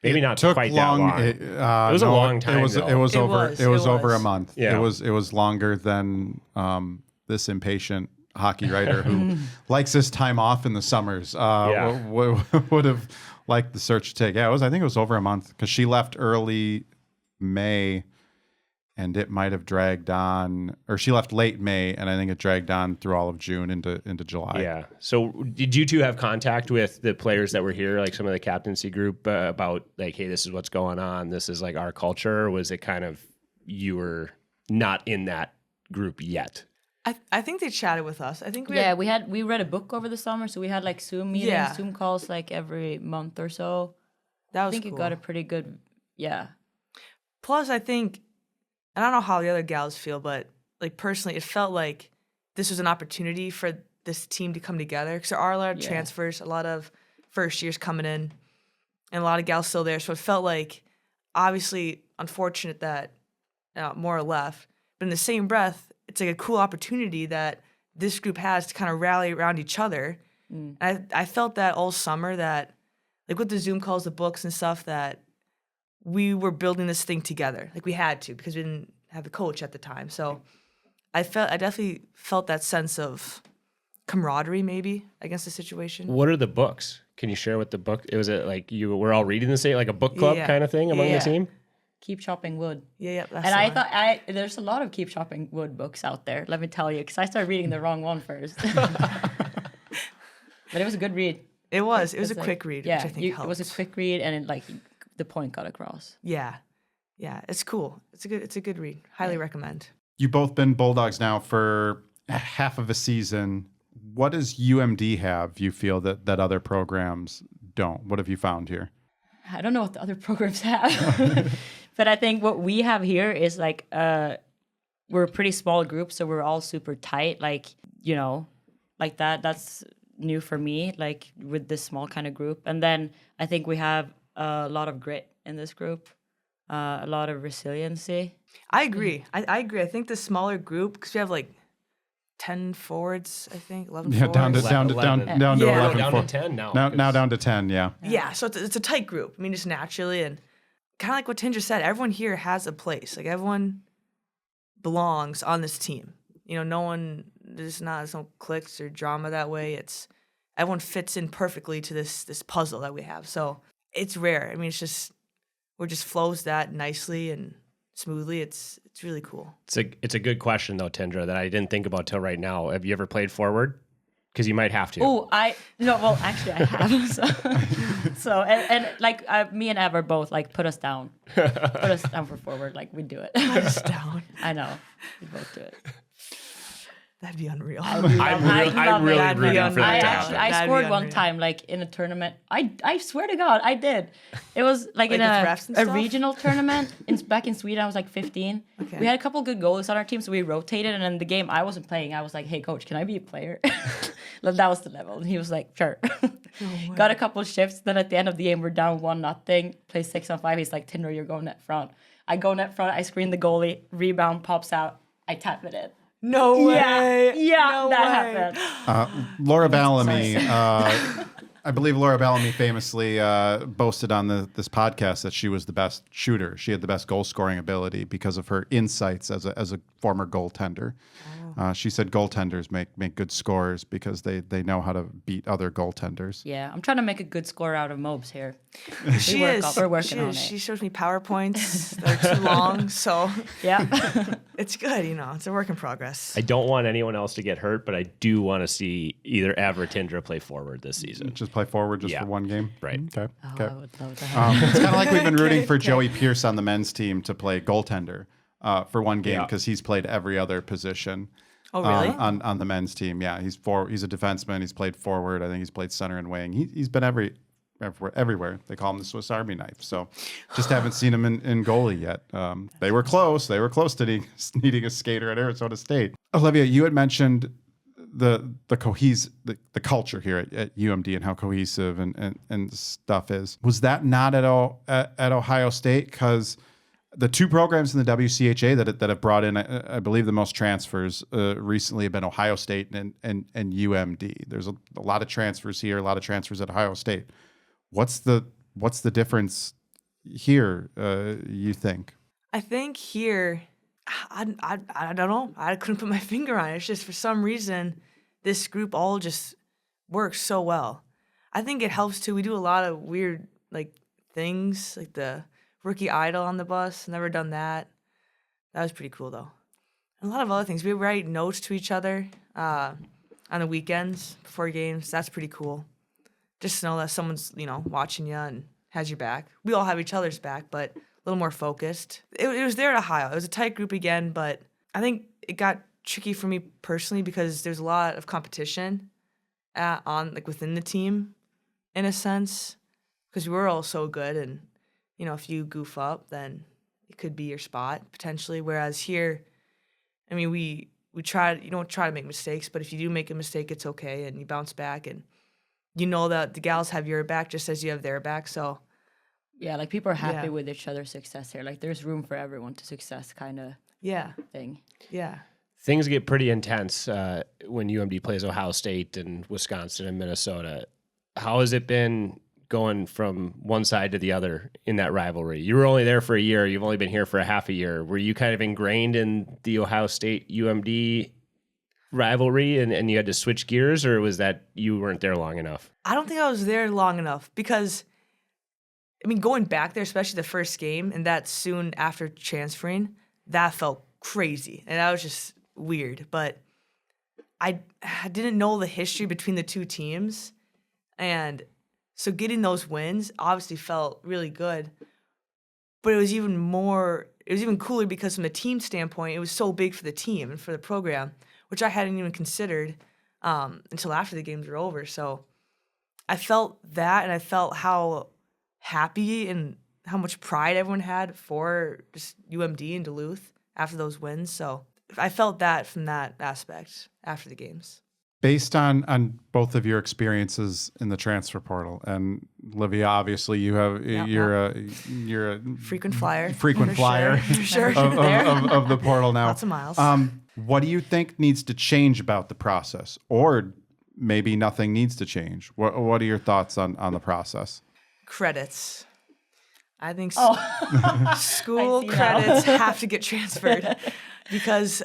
Speaker 2: Maybe
Speaker 1: It
Speaker 2: not
Speaker 1: took
Speaker 2: quite
Speaker 1: long.
Speaker 2: that long.
Speaker 1: It
Speaker 2: was a
Speaker 1: no,
Speaker 2: long time,
Speaker 1: It was.
Speaker 2: though.
Speaker 1: It was
Speaker 4: It
Speaker 1: over.
Speaker 4: was,
Speaker 1: It was
Speaker 4: it
Speaker 1: over a
Speaker 4: was.
Speaker 1: month.
Speaker 2: Yeah.
Speaker 1: It was longer than this impatient hockey writer who likes his time off in the summers. Would have liked the search to take. Yeah, I think it was over a month because she left early May. And it might have dragged on, or she left late May, and I think it dragged on through all of June into July.
Speaker 2: Yeah. So did you two have contact with the players that were here, like some of the captaincy group, about like, hey, this is what's going on. This is like our culture. Or was it kind of you were not in that group yet?
Speaker 4: I think they chatted with us. I think
Speaker 3: we read a book over the summer, so we had like Zoom meetings,
Speaker 4: Yeah.
Speaker 3: Zoom calls like every month or so.
Speaker 4: that
Speaker 3: I
Speaker 4: was
Speaker 3: think
Speaker 4: cool.
Speaker 3: it got a pretty good,
Speaker 4: Plus, I think, and I don't know how the other gals feel, but like personally, it felt like this was an opportunity for this team to come together because there are a lot of transfers, a lot of first years coming in, and a lot of gals still there. So it felt like, obviously, unfortunate that Maura left, but in the same breath, it's like a cool opportunity that this group has to kind of rally around each other. And I felt that all summer that, like with the Zoom calls, the books and stuff, that we were building this thing together. Like we had to because we didn't have a coach at the time. So I definitely felt that sense of camaraderie maybe against the situation.
Speaker 2: What are the books? Can you share what the book? Was it like you were all reading the same, like a book club kind of thing among the team?
Speaker 3: Keep chopping wood.
Speaker 4: Yeah. That's
Speaker 3: And
Speaker 4: the
Speaker 3: I
Speaker 4: one.
Speaker 3: thought there's a lot of Keep Chopping Wood books out there. Let me tell you, because I started reading the wrong one first. But it was a good read.
Speaker 4: It was a
Speaker 3: It's like-
Speaker 4: quick read,
Speaker 3: Yeah,
Speaker 4: which I think helped.
Speaker 3: it was a quick read, and the point got across.
Speaker 4: Yeah. It's cool. It's a good read. Highly recommend.
Speaker 1: You've both been Bulldogs now for half of a season. What does UMD have, you feel, that other programs don't? What have you found here?
Speaker 3: I don't know what the other programs have, but I think what we have here is like we're a pretty small group, so we're all super tight. Like like that. That's new for me. Like with this small kind of group, and then I think we have a lot of grit in this group, a lot of resiliency.
Speaker 4: I agree. I agree. I think the smaller group, because we have like 10 forwards, I think, 11
Speaker 1: Yeah,
Speaker 4: forwards.
Speaker 1: down to 11.
Speaker 2: Down to
Speaker 1: for-
Speaker 2: 10 now.
Speaker 1: Now down to 10. Yeah.
Speaker 4: Yeah, so it's a tight group. I mean, just naturally, and kind of like what Tindra said, everyone here has a place. Like everyone belongs on this team. No one. There's no cliques or drama that way. It's everyone fits in perfectly to this puzzle that we have. So it's rare. I mean, it's just flows that nicely and smoothly. It's really cool.
Speaker 2: It's a good question though, Tindra, that I didn't think about till right now. Have you ever played forward? Because you might have to.
Speaker 3: Oh, well, actually, I have. So and like me and Ev are both like put us down for forward. Like we do it.
Speaker 4: Put us down.
Speaker 3: I know, we both do it.
Speaker 4: That'd be unreal.
Speaker 2: I'm
Speaker 3: love
Speaker 2: really
Speaker 3: it.
Speaker 2: rooting for that to
Speaker 3: I
Speaker 4: That'd
Speaker 3: scored
Speaker 4: be
Speaker 3: one
Speaker 4: unreal.
Speaker 3: time, like in a tournament. I swear to God, I did. It was like in
Speaker 4: with
Speaker 3: a
Speaker 4: refs and
Speaker 3: a
Speaker 4: stuff?
Speaker 3: regional tournament back in Sweden. I was like 15.
Speaker 4: Okay.
Speaker 3: We had a couple good goalies on our team, so we rotated. And in the game I wasn't playing, I was like, "Hey, coach, can I be a player?" That was the level. And he was like, "Sure." Got a couple shifts. Then at the end of the game, we're down 1-0. Play 6-on-5. He's like, "Tindra, you're going net front." I go net front. I screen the goalie. Rebound pops out. I tap it in.
Speaker 4: No way.
Speaker 3: Yeah,
Speaker 4: No
Speaker 3: that
Speaker 4: way.
Speaker 3: happened.
Speaker 1: Laura Bellamy, I believe Laura Bellamy famously boasted on this podcast that she was the best shooter. She had the best goal scoring ability because of her insights as a former goaltender. She said goaltenders make good scorers because they know how to beat other goaltenders.
Speaker 3: Yeah, I'm trying to make a good score out of Mobes here.
Speaker 4: She
Speaker 3: work
Speaker 4: is.
Speaker 3: on- we're working
Speaker 4: she
Speaker 3: on
Speaker 4: is.
Speaker 3: it.
Speaker 4: She shows me PowerPoints that are too long, so
Speaker 3: Yeah.
Speaker 4: it's good. It's a work in progress.
Speaker 2: I don't want anyone else to get hurt, but I do want to see either Ev or Tindra play forward this season.
Speaker 1: Just play forward
Speaker 2: Yeah.
Speaker 1: for one game?
Speaker 2: Right.
Speaker 1: Okay.
Speaker 3: Oh,
Speaker 1: Okay.
Speaker 3: I would love that.
Speaker 1: It's kind of like we've been rooting for Joey Pierce on the men's team to play goaltender for one game
Speaker 2: Yeah.
Speaker 1: because he's played every other position.
Speaker 4: Oh, really?
Speaker 1: On the men's team, yeah. He's a defenseman. He's played forward. I think he's played center and wing. He's been everywhere. They call him the Swiss Army knife. So just haven't seen him in goalie yet. They were close. They were close to needing a skater at Arizona State. Olivia, you had mentioned the culture here at UMD and how cohesive and stuff is. Was that not at Ohio State? Because the two programs in the WCHA that have brought in, I believe, the most transfers recently have been Ohio State and UMD. There's a lot of transfers here, a lot of transfers at Ohio State. What's the difference here, you think?
Speaker 4: I think here, I don't know. I couldn't put my finger on it. It's just for some reason, this group all just works so well. I think it helps too. We do a lot of weird like things, like the rookie idol on the bus. Never done that. That was pretty cool though. And a lot of other things. We write notes to each other on the weekends before games. That's pretty cool. Just to know that someone's watching you and has your back. We all have each other's back, but a little more focused. It was there at Ohio. It was a tight group again, but I think it got tricky for me personally because there's a lot of competition within the team, in a sense, because we were all so good, and if you goof up, then it could be your spot potentially. Whereas here, I mean, we try. You don't try to make mistakes, but if you do make a mistake, it's okay, and you bounce back, and that the gals have your back just as you have their back. So
Speaker 3: yeah, like people are happy with each other's success here. Like there's room for everyone to success, kind of thing.
Speaker 4: Yeah.
Speaker 2: Things get pretty intense when UMD plays Ohio State and Wisconsin and Minnesota. How has it been going from one side to the other in that rivalry? You were only there for a year. You've only been here for a half a year. Were you kind of ingrained in the Ohio State UMD rivalry and you had to switch gears, or was that you weren't there long enough?
Speaker 4: I don't think I was there long enough because, I mean, going back there, especially the first game and that soon after transferring, that felt crazy. And that was just weird. But I didn't know the history between the two teams. And so getting those wins obviously felt really good. But it was even cooler because from a team standpoint, it was so big for the team and for the program, which I hadn't even considered until after the games were over. So I felt that, and I felt how happy and how much pride everyone had for just UMD and Duluth after those wins. So I felt that from that aspect after the games.
Speaker 1: Based on both of your experiences in the transfer portal, and Olivia, obviously you're a
Speaker 4: frequent flyer,
Speaker 1: for
Speaker 4: sure.
Speaker 1: of the portal now.
Speaker 4: Lots of miles.
Speaker 1: What do you think needs to change about the process, or maybe nothing needs to change? What are your thoughts on the process?
Speaker 4: Credits. I think school credits have to get transferred because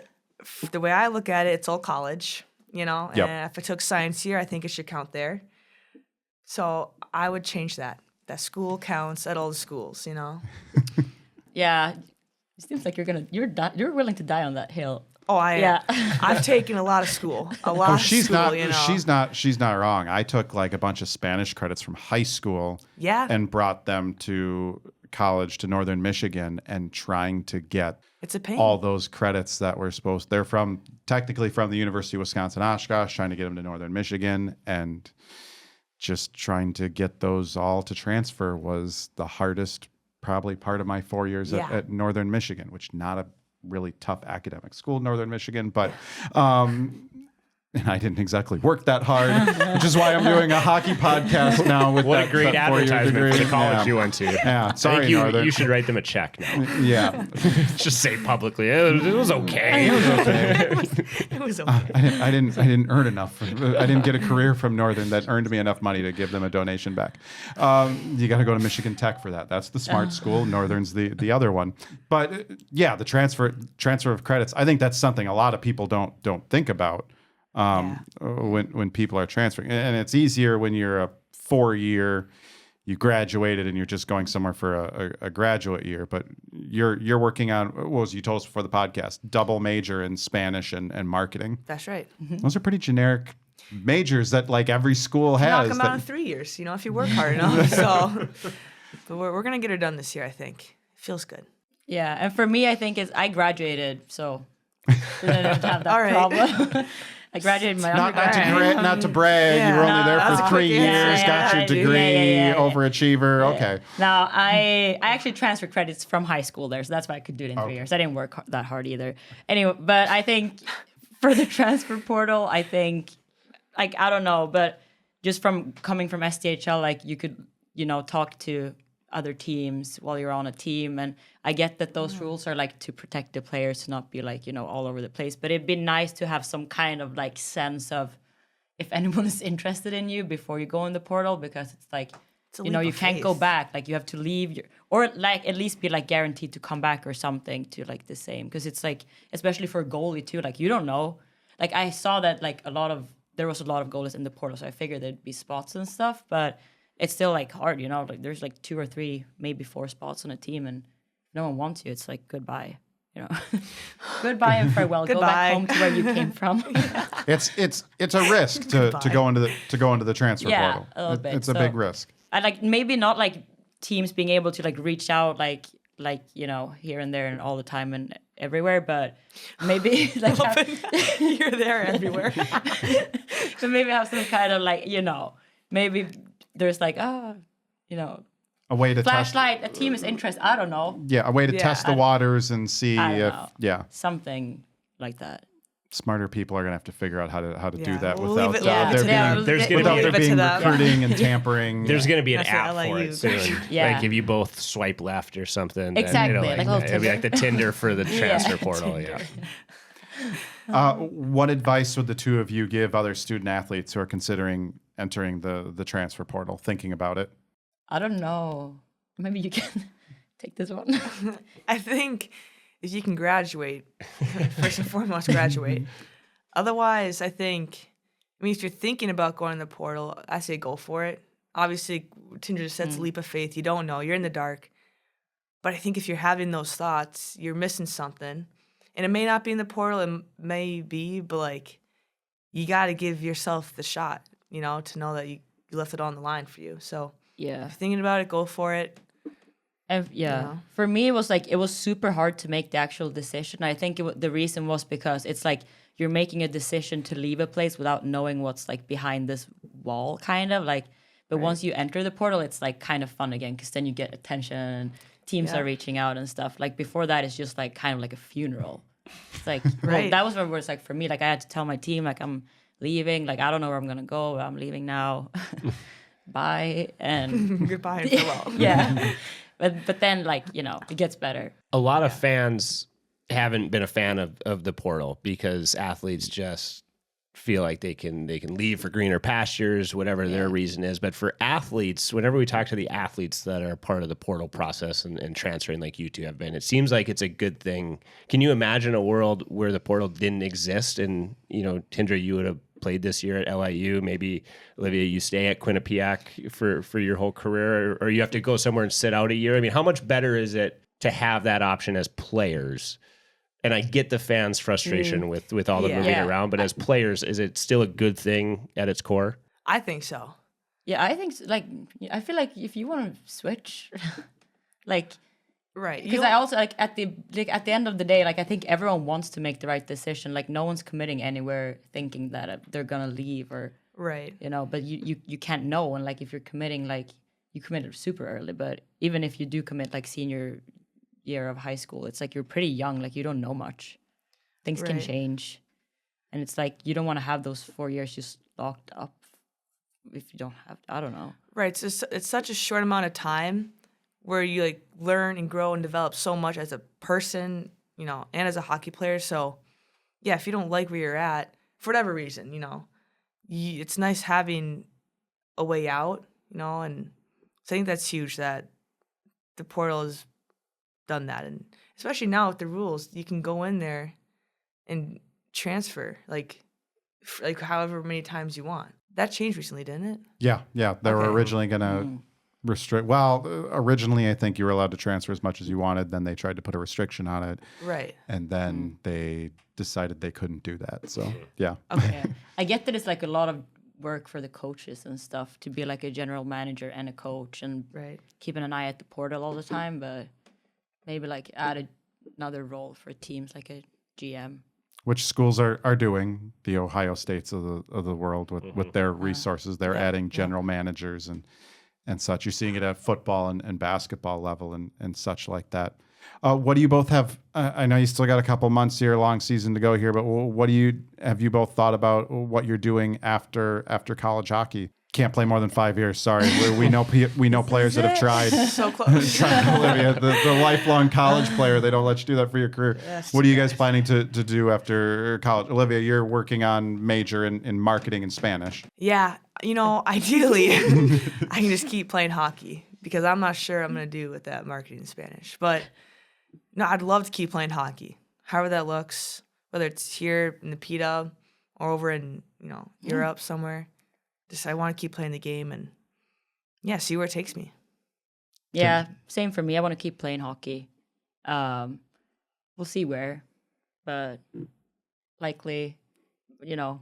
Speaker 4: the way I look at it, it's all college. And if I took science here, I think it should count there. So I would change that. That school counts at all the schools,
Speaker 3: Yeah, it seems like you're willing to die on that hill.
Speaker 4: Oh, I've taken a lot of school.
Speaker 1: She's not wrong. I took like a bunch of Spanish credits from high school and brought them to college to Northern Michigan and trying to get
Speaker 4: it's a pain.
Speaker 1: All those credits that were they're technically from the University of Wisconsin-Oshkosh, trying to get them to Northern Michigan, and just trying to get those all to transfer was the hardest probably part of my 4 years at Northern Michigan, which not a really tough academic school, Northern Michigan, but and I didn't exactly work that hard, which is why I'm doing a hocky podcast now. With
Speaker 2: what a great advertisement for the college you went to.
Speaker 1: Yeah, sorry, Northern.
Speaker 2: You should write them a check now.
Speaker 1: Yeah,
Speaker 2: just say publicly it was okay. It was okay.
Speaker 4: It was okay.
Speaker 1: I didn't earn enough. I didn't get a career from Northern that earned me enough money to give them a donation back. You got to go to Michigan Tech for that. That's the smart school. Northern's the other one. But the transfer of credits. I think that's something a lot of people don't think about. When people are transferring, and it's easier when you're a 4-year, you graduated and you're just going somewhere for a graduate year. But you're working on, you told us before the podcast, double major in Spanish and marketing.
Speaker 4: That's right.
Speaker 3: Mm-hmm.
Speaker 1: Those are pretty generic majors that like every school has.
Speaker 4: Knock them out in 3 years, if you work hard enough. So, but we're gonna get her done this year. I think it feels good.
Speaker 3: Yeah, and for me, I think I graduated, so I didn't have that problem. I graduated my undergrad.
Speaker 1: Not to brag. You were only there for 3 years, got your degree, overachiever. Yeah. Okay.
Speaker 3: Now, I actually transferred credits from high school there, so that's why I could do it in 3 years. I didn't work that hard either. Anyway, but I think for the transfer portal, I think, I don't know, but just from coming from STHL, you could, talk to other teams while you're on a team, and I get that those rules are to protect the players to not be all over the place, but it'd be nice to have some kind of sense of if anyone is interested in you before you go in the portal, because it's you can't go back, you have to leave or like at least be like guaranteed to come back or something to like the same, because it's like, especially for a goalie too, like you don't know. Like I saw that like there was a lot of goalies in the portal, so I figured there'd be spots and stuff, but it's still like hard, you know, like there's like 2 or 3, maybe 4 spots on a team, and if no one wants you, it's like goodbye, you know. Goodbye and farewell. Go back home to where you came from.
Speaker 1: It's a risk to go into the transfer portal.
Speaker 3: A little bit.
Speaker 1: It's a big risk.
Speaker 3: I like maybe not like teams being able to like reach out like you know, here and there and all the time and everywhere, but maybe like
Speaker 4: You're there everywhere.
Speaker 3: but maybe have some kind of like, you know, maybe there's like you know,
Speaker 1: A way to
Speaker 3: flashlight, a team is interested. I don't know.
Speaker 1: a way to test the waters and see if
Speaker 3: something like that.
Speaker 1: Smarter people are gonna have to figure out how to do that
Speaker 4: We'll
Speaker 1: without
Speaker 4: leave it-
Speaker 2: there's gonna
Speaker 1: without
Speaker 2: be
Speaker 1: there
Speaker 4: leave it to
Speaker 1: being
Speaker 4: them.
Speaker 1: recruiting and tampering.
Speaker 2: There's going to be an
Speaker 4: That's
Speaker 2: app
Speaker 4: what
Speaker 2: for
Speaker 4: LIU.
Speaker 2: it soon.
Speaker 3: Yeah.
Speaker 2: Like if you both swipe left or something. then
Speaker 3: Exactly,
Speaker 2: it'll,
Speaker 3: like a little
Speaker 2: it'll be like the Tinder for the transfer
Speaker 3: Yeah,
Speaker 2: portal. Yeah.
Speaker 1: What advice would the two of you give other student athletes who are considering entering the transfer portal, thinking about it?
Speaker 3: I don't know. Maybe you can take this one.
Speaker 4: I think if you can graduate, first and foremost, graduate. Otherwise, I mean, if you're thinking about going to the portal, I say go for it. Obviously, Tindra sets a leap of faith. You don't know. You're in the dark. But I think if you're having those thoughts, you're missing something. And it may not be in the portal. It may be, but, like, you got to give yourself the shot, you know, to know that you left it on the line for you. So if
Speaker 3: Yeah.
Speaker 4: you're thinking about it, go for it.
Speaker 3: And
Speaker 4: know?
Speaker 3: For me, it was super hard to make the actual decision. I think the reason was because it's like you're making a decision to leave a place without knowing what's like behind this wall, kind of like. But once you enter the portal, it's like kind of fun again, because then you get attention and teams are reaching out and stuff. Like before that, it's just like kind of like a funeral. It's like well, that was what it was like for me. Like I had to tell my team like I'm leaving. Like I don't know where I'm gonna go. I'm leaving now. Bye and
Speaker 4: Goodbye and farewell.
Speaker 3: yeah. But then like, you know, it gets better.
Speaker 2: A lot of fans haven't been a fan of the portal because athletes just feel like they can leave for greener pastures, whatever their reason is. But for athletes, whenever we talk to the athletes that are part of the portal process and transferring like you two have been, it seems like it's a good thing. Can you imagine a world where the portal didn't exist and, you know, Tindra, you would have played this year at LIU, maybe Olivia, you stay at Quinnipiac for your whole career, or you have to go somewhere and sit out a year? I mean, how much better is it to have that option as players? And I get the fans' frustration with all the moving around, but as players, is it still a good thing at its core?
Speaker 4: I think so.
Speaker 3: Yeah, I think like I feel like if you want to switch, like
Speaker 4: Right.
Speaker 3: because I also like at the end of the day, like I think everyone wants to make the right decision. Like no one's committing anywhere thinking that they're gonna leave or
Speaker 4: Right.
Speaker 3: you know. But you can't know, and like if you're committing, like you committed super early. But even if you do commit like senior year of high school, it's like you're pretty young. Like you don't know much. Things can
Speaker 4: Right.
Speaker 3: change, and it's like you don't want to have those 4 years just locked up if you don't have. I don't know.
Speaker 4: Right. So it's such a short amount of time where you like learn and grow and develop so much as a person, you know, and as a hockey player. So yeah, if you don't like where you're at for whatever reason, you know, it's nice having a way out, you know, and so I think that's huge that the portal has done that, and especially now with the rules, you can go in there and transfer like however many times you want. That changed recently, didn't it?
Speaker 1: Yeah. They were
Speaker 4: Okay.
Speaker 1: originally going to restrict. Well, originally I think you were allowed to transfer as much as you wanted. Then they tried to put a restriction on it,
Speaker 4: Right.
Speaker 1: and then they decided they couldn't do that. So yeah.
Speaker 4: Okay.
Speaker 3: Yeah. I get that it's like a lot of work for the coaches and stuff to be like a general manager and a coach and
Speaker 4: Right.
Speaker 3: keeping an eye at the portal all the time, but maybe like add another role for teams like a GM.
Speaker 1: Which schools are doing, the Ohio States of the world with their resources. They're adding general managers and such. You're seeing it at football and basketball level and such like that. What do you both have? I know you still got a couple months here, long season to go here, but what have you both thought about what you're doing after college hockey? Can't play more than 5 years. Sorry, we know players that have tried.
Speaker 4: So close.
Speaker 1: Olivia, the lifelong college player, they don't let you do that for your career. What are you guys planning to do after college? Olivia, you're working on major in marketing and Spanish.
Speaker 4: Yeah, you know, ideally, I can just keep playing hockey because I'm not sure I'm going to do with that marketing in Spanish. But no, I'd love to keep playing hockey, however that looks, whether it's here in the P-Dub or over in, Europe somewhere. Just I want to keep playing the game and, see where it takes me.
Speaker 3: Yeah, same for me. I want to keep playing hockey. We'll see where, but likely, in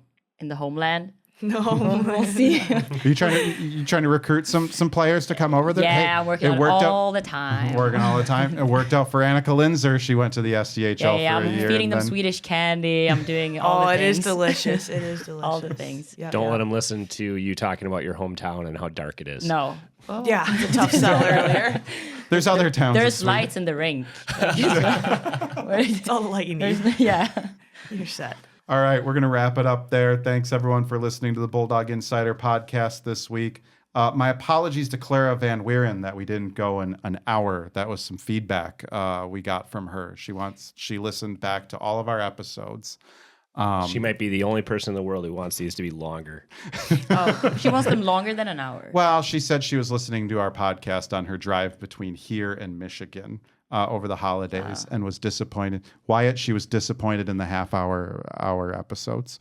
Speaker 3: the homeland.
Speaker 4: No,
Speaker 3: we'll see.
Speaker 1: Are you trying to recruit some players to come over there?
Speaker 3: Yeah, I'm working all the time.
Speaker 1: Working all the time. It worked out for Annika Linzer. She went to the SDHL for a year.
Speaker 3: I'm feeding them Swedish candy. I'm doing all the things.
Speaker 4: It is delicious. It is delicious.
Speaker 3: All the things.
Speaker 4: Yeah.
Speaker 2: Don't let them listen to you talking about your hometown and how dark it is.
Speaker 3: No.
Speaker 4: Yeah, it's a tough sell earlier.
Speaker 1: There's other towns.
Speaker 3: There's lights in the rink.
Speaker 4: It's all the light you need.
Speaker 3: Yeah.
Speaker 4: You're set.
Speaker 1: All right, we're going to wrap it up there. Thanks, everyone, for listening to the Bulldog Insider podcast this week. My apologies to Clara Van Weeren that we didn't go in an hour. That was some feedback we got from her. She listened back to all of our episodes.
Speaker 2: She might be the only person in the world who wants these to be longer.
Speaker 3: She wants them longer than an hour.
Speaker 1: Well, she said she was listening to our podcast on her drive between here and Michigan over the holidays and was disappointed. Wyatt, she was disappointed in the half-hour episodes.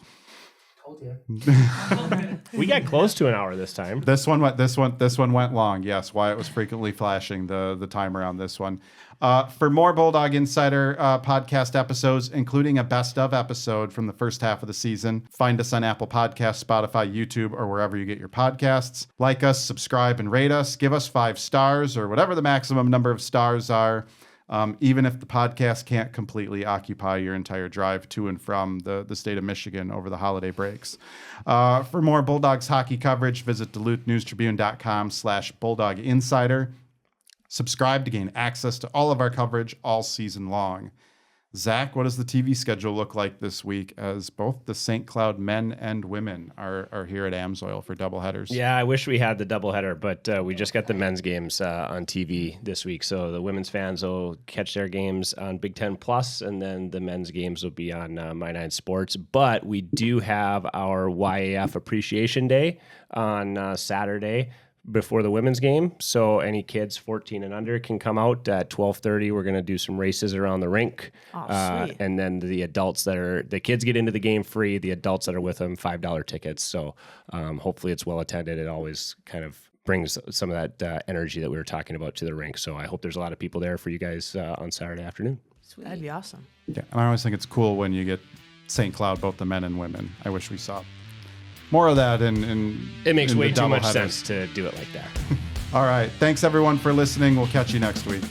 Speaker 2: We got close to an hour this time.
Speaker 1: This one went long. Yes, Wyatt was frequently flashing the timer on this one. For more Bulldog Insider podcast episodes, including a best of episode from the first half of the season, find us on Apple Podcasts, Spotify, YouTube, or wherever you get your podcasts. Like us, subscribe, and rate us. Give us 5 stars or whatever the maximum number of stars are. Even if the podcast can't completely occupy your entire drive to and from the state of Michigan over the holiday breaks. For more Bulldogs hockey coverage, visit DuluthNewsTribune.com/Bulldog Insider. Subscribe to gain access to all of our coverage all season long. Zach, what does the TV schedule look like this week as both the St. Cloud men and women are here at Amsoil for doubleheaders?
Speaker 2: Yeah, I wish we had the doubleheader, but we just got the men's games on TV this week. So the women's fans will catch their games on Big Ten Plus, and then the men's games will be on My Nine Sports. But we do have our YAF Appreciation Day on Saturday before the women's game. So any kids 14 and under can come out at 12:30. We're going to do some races around the rink.
Speaker 4: Oh, sweet.
Speaker 2: And then the kids get into the game free. The adults that are with them, $5 tickets. So hopefully it's well attended. It always kind of brings some of that energy that we were talking about to the rink. So I hope there's a lot of people there for you guys on Saturday afternoon.
Speaker 3: Sweet.
Speaker 4: That'd be awesome.
Speaker 1: Yeah, and I always think it's cool when you get St. Cloud, both the men and women. I wish we saw more of that
Speaker 2: it makes
Speaker 1: in
Speaker 2: way
Speaker 1: the
Speaker 2: too much
Speaker 1: doubleheaders.
Speaker 2: sense to do it like that.
Speaker 1: All right. Thanks, everyone, for listening. We'll catch you next week.